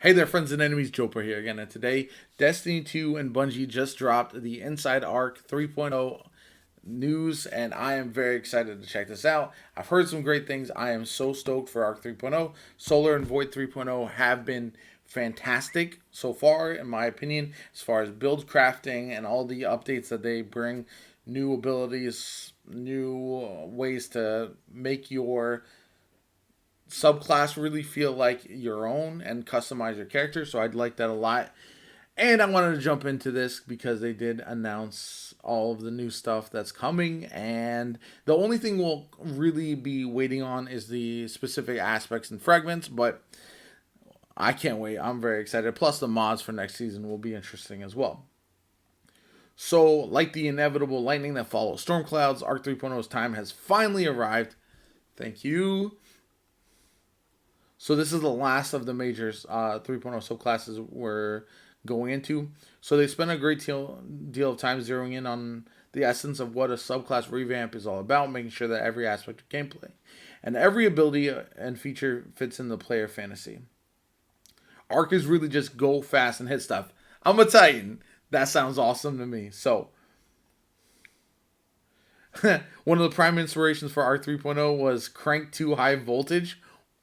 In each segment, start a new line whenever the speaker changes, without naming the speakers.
Hey there, friends and enemies. JoPa here again, and today, Destiny 2 and Bungie just dropped the Inside Arc 3.0 news, and I am very excited to check this out. I've heard some great things. I am so stoked for Arc 3.0. Solar and Void 3.0 have been fantastic so far, in my opinion, as far as build crafting and all the updates that they bring, new abilities, new ways to make your subclass really feel like your own and customize your character. So I'd like that a lot. And I wanted to jump into this because they did announce all of the new stuff that's coming. And the only thing we'll really be waiting on is the specific aspects and fragments. But I can't wait. I'm very excited. Plus, the mods for next season will be interesting as well. So, like the inevitable lightning that follows storm clouds, Arc 3.0's time has finally arrived. Thank you. So this is the last of the majors 3.0 subclasses we're going into. So they spent a great deal of time zeroing in on the essence of what a subclass revamp is all about, making sure that every aspect of gameplay and every ability and feature fits in the player fantasy. Arc is really just go fast and hit stuff. I'm a Titan. That sounds awesome to me. So one of the prime inspirations for Arc 3.0 was Crank 2 High Voltage.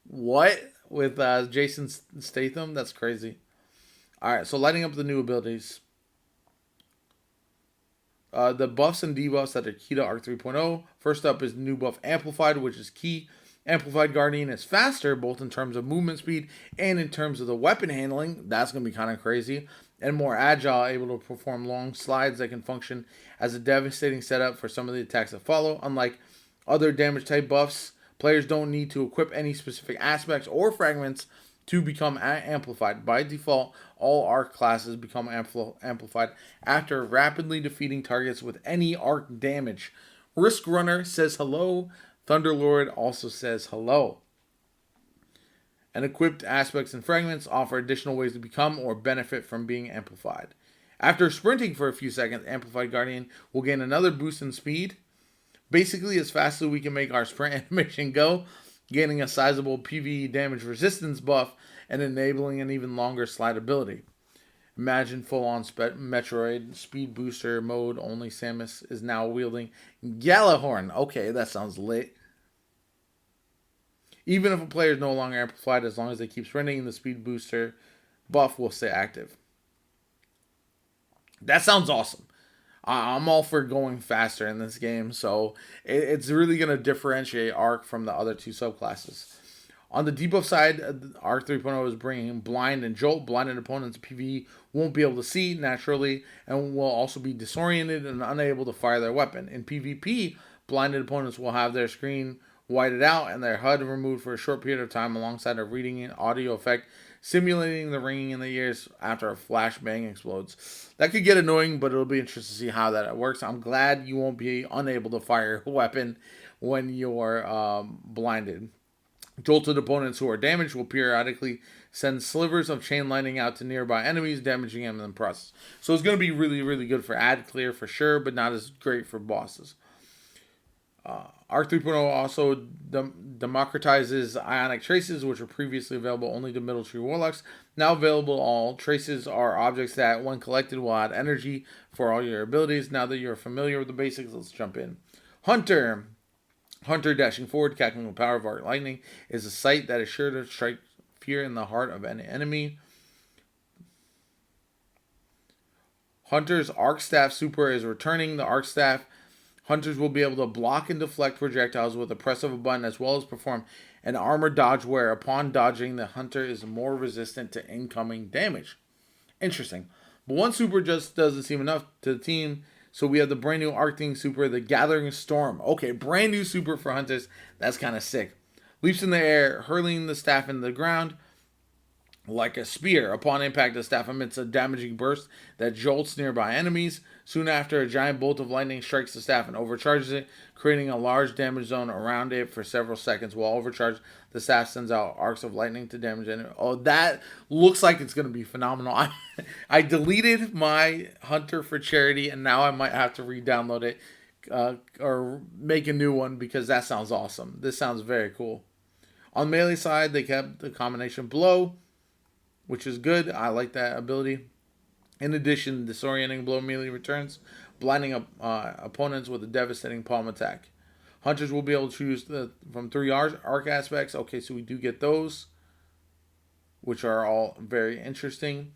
What? With Jason Statham? That's crazy. Alright, so lighting up the new abilities. The buffs and debuffs that are key to Arc 3.0. First up is new buff Amplified, which is key. Amplified Guardian is faster, both in terms of movement speed and in terms of the weapon handling. That's going to be kind of crazy. And more agile, able to perform long slides that can function as a devastating setup for some of the attacks that follow. Unlike other damage type buffs, players don't need to equip any specific aspects or fragments to become amplified. By default, all arc classes become amplified after rapidly defeating targets with any arc damage. Risk Runner says hello. Thunderlord also says hello. And equipped aspects and fragments offer additional ways to become or benefit from being amplified. After sprinting for a few seconds, Amplified Guardian will gain another boost in speed. Basically, as fast as we can make our sprint animation go, gaining a sizable PvE damage resistance buff and enabling an even longer slide ability. Imagine full-on Metroid speed booster mode, only Samus is now wielding Gjallarhorn. Okay, that sounds lit. Even if a player is no longer amplified, as long as they keep sprinting, the speed booster buff will stay active. That sounds awesome. I'm all for going faster in this game, so it's really going to differentiate Arc from the other two subclasses. On the debuff side, Arc 3.0 is bringing Blind and Jolt. Blinded opponents in PvE won't be able to see naturally and will also be disoriented and unable to fire their weapon. In PvP, blinded opponents will have their screen whited out and their HUD removed for a short period of time alongside a reading and audio effect simulating the ringing in the ears after a flashbang explodes. That could get annoying, but it'll be interesting to see how that works. I'm glad you won't be unable to fire a weapon when you're blinded. Jolted opponents who are damaged will periodically send slivers of chain lightning out to nearby enemies, damaging them in the process. So it's going to be really, really good for ad clear for sure, but not as great for bosses. Arc 3.0 also democratizes ionic traces, which were previously available only to middle tree warlocks. Now available all. Traces are objects that, when collected, will add energy for all your abilities. Now that you're familiar with the basics, let's jump in. Hunter dashing forward, cackling with power of arc lightning, is a sight that is sure to strike fear in the heart of an enemy. Hunter's Arc Staff Super is returning. The Arc Staff Hunters will be able to block and deflect projectiles with the press of a button, as well as perform an armor dodge where, upon dodging, the hunter is more resistant to incoming damage. Interesting. But one super just doesn't seem enough to the team, so we have the brand new Arcting Super, the Gathering Storm. Okay, brand new super for hunters. That's kind of sick. Leaps in the air, hurling the staff into the ground like a spear. Upon impact, the staff emits a damaging burst that jolts nearby enemies. Soon after, a giant bolt of lightning strikes the staff and overcharges it, creating a large damage zone around it for several seconds. While overcharged, the staff sends out arcs of lightning to damage enemies. Oh, that looks like it's going to be phenomenal. I deleted my Hunter for charity, and now I might have to re-download it or make a new one because that sounds awesome. This sounds very cool. On the melee side, they kept the combination below. which is good. I like that ability. In addition, disorienting blow immediately returns, blinding up opponents with a devastating palm attack. Hunters will be able to choose from 3 arc aspects. Okay, so we do get those, which are all very interesting.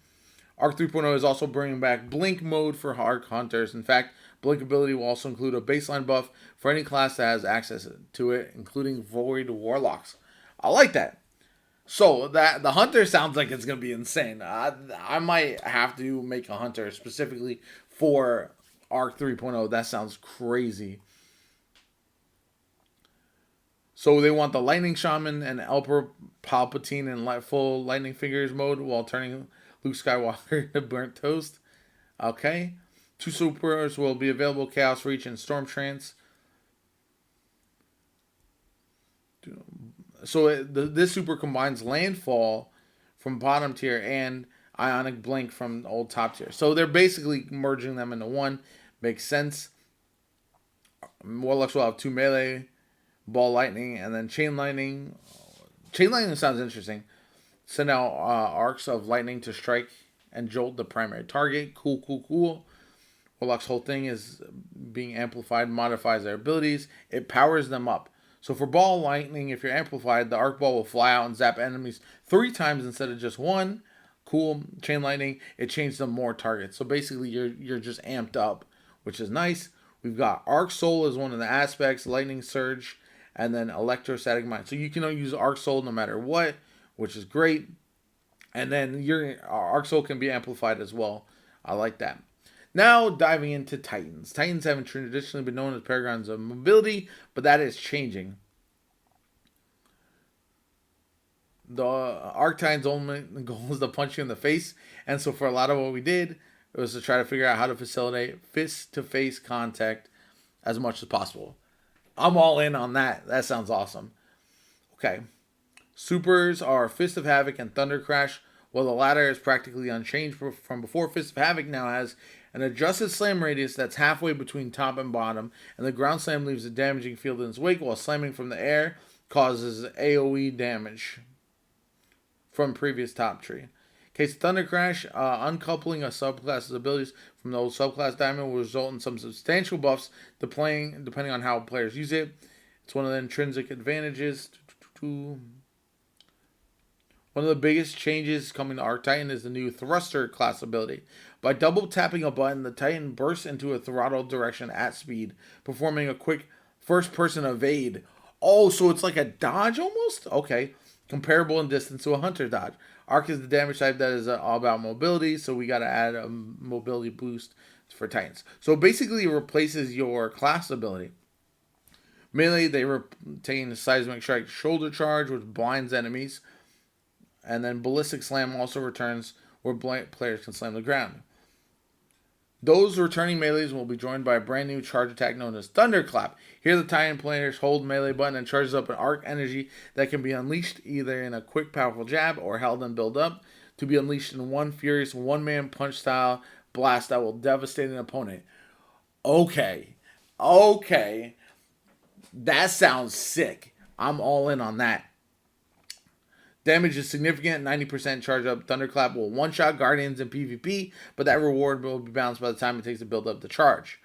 Arc 3.0 is also bringing back Blink mode for Arc Hunters. In fact, Blink ability will also include a baseline buff for any class that has access to it, including Void Warlocks. I like that. So that the Hunter sounds like it's gonna be insane. I might have to make a Hunter specifically for Arc 3.0. That sounds crazy. So they want the Lightning Shaman and Emperor Palpatine in full Lightning Fingers mode while turning Luke Skywalker to burnt toast. Okay. 2 supers will be available: Chaos Reach and Storm Trance. So this super combines Landfall from bottom tier and Ionic Blink from old top tier. So they're basically merging them into one. Makes sense. Warlocks will have 2 melee, Ball Lightning, and then Chain Lightning. Chain Lightning sounds interesting. Send out arcs of lightning to strike and jolt the primary target. Cool. Warlock's whole thing is being amplified, modifies their abilities. It powers them up. So for Ball Lightning, if you're amplified, the arc ball will fly out and zap enemies 3 times instead of just 1. Cool. Chain Lightning, it changes them more targets. So basically you're just amped up, which is nice. We've got Arc Soul as one of the aspects, Lightning Surge, and then Electrostatic Mind. So you can use Arc Soul no matter what, which is great. And then your Arc Soul can be amplified as well. I like that. Now diving into Titans. Titans haven't traditionally been known as paragons of mobility, but that is changing. The Arctitans' only goal is to punch you in the face, and so for a lot of what we did, it was to try to figure out how to facilitate fist-to-face contact as much as possible. I'm all in on that. That sounds awesome. Okay. Supers are Fist of Havoc and Thunder Crash, while the latter is practically unchanged from before. Fist of Havoc now has an adjusted slam radius that's halfway between top and bottom, and the ground slam leaves a damaging field in its wake, while slamming from the air causes AoE damage from previous top tree. Case Thunder Crash, uncoupling a subclass's abilities from the old subclass diamond will result in some substantial buffs depending on how players use it. It's one of the intrinsic advantages. One of the biggest changes coming to Arc Titan is the new Thruster class ability. By double tapping a button, the Titan bursts into a throttle direction at speed, performing a quick first-person evade. Oh, so it's like a dodge almost? Okay. Comparable in distance to a Hunter dodge. Arc is the damage type that is all about mobility, so we got to add a mobility boost for Titans. So basically it replaces your class ability. Melee, they retain Seismic Strike Shoulder Charge, which blinds enemies. And then Ballistic Slam also returns where players can slam the ground. Those returning melees will be joined by a brand new charge attack known as Thunderclap. Here the Titan players hold melee button and charges up an arc energy that can be unleashed either in a quick powerful jab or held and build up to be unleashed in one furious one-man punch style blast that will devastate an opponent. Okay. That sounds sick. I'm all in on that. Damage is significant, 90% charge up. Thunderclap will one-shot Guardians in PvP, but that reward will be balanced by the time it takes to build up the charge.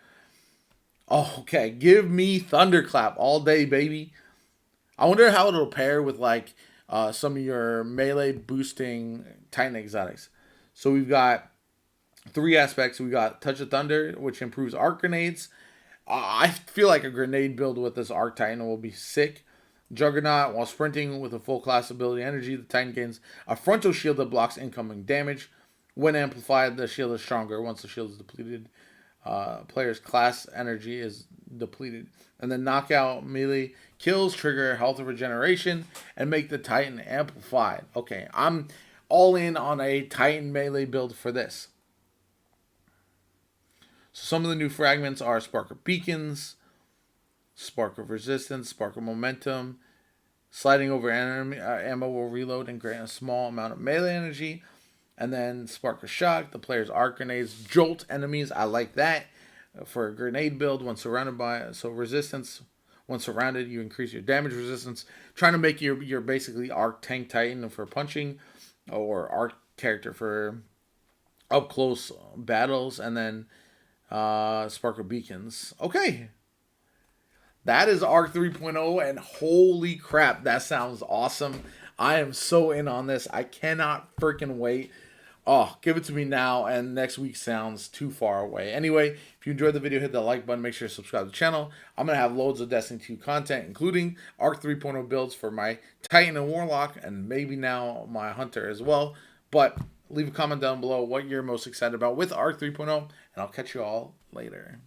Okay, give me Thunderclap all day, baby. I wonder how it'll pair with like some of your melee boosting Titan exotics. So we've got 3 aspects. We got Touch of Thunder, which improves arc grenades. I feel like a grenade build with this Arc Titan will be sick. Juggernaut, while sprinting with a full class ability energy, the Titan gains a frontal shield that blocks incoming damage. When amplified, the shield is stronger. Once the shield is depleted, player's class energy is depleted. And then Knockout melee kills trigger health regeneration and make the Titan amplified. Okay, I'm all in on a Titan melee build for this. So some of the new fragments are Spark of Beacons, Spark of Resistance, Spark of Momentum. Sliding over enemy ammo will reload and grant a small amount of melee energy. And then Spark of Shock, the player's arc grenades jolt enemies. I like that for a grenade build when surrounded by. So resistance, when surrounded, you increase your damage resistance. Trying to make your basically arc tank Titan for punching or arc character for up close battles, and then Sparkle Beacons. Okay. That is Arc 3.0, and holy crap, that sounds awesome. I am so in on this. I cannot freaking wait. Oh, give it to me now, and next week sounds too far away. Anyway, if you enjoyed the video, hit the like button. Make sure to subscribe to the channel. I'm going to have loads of Destiny 2 content, including Arc 3.0 builds for my Titan and Warlock, and maybe now my Hunter as well. But leave a comment down below what you're most excited about with Arc 3.0, and I'll catch you all later.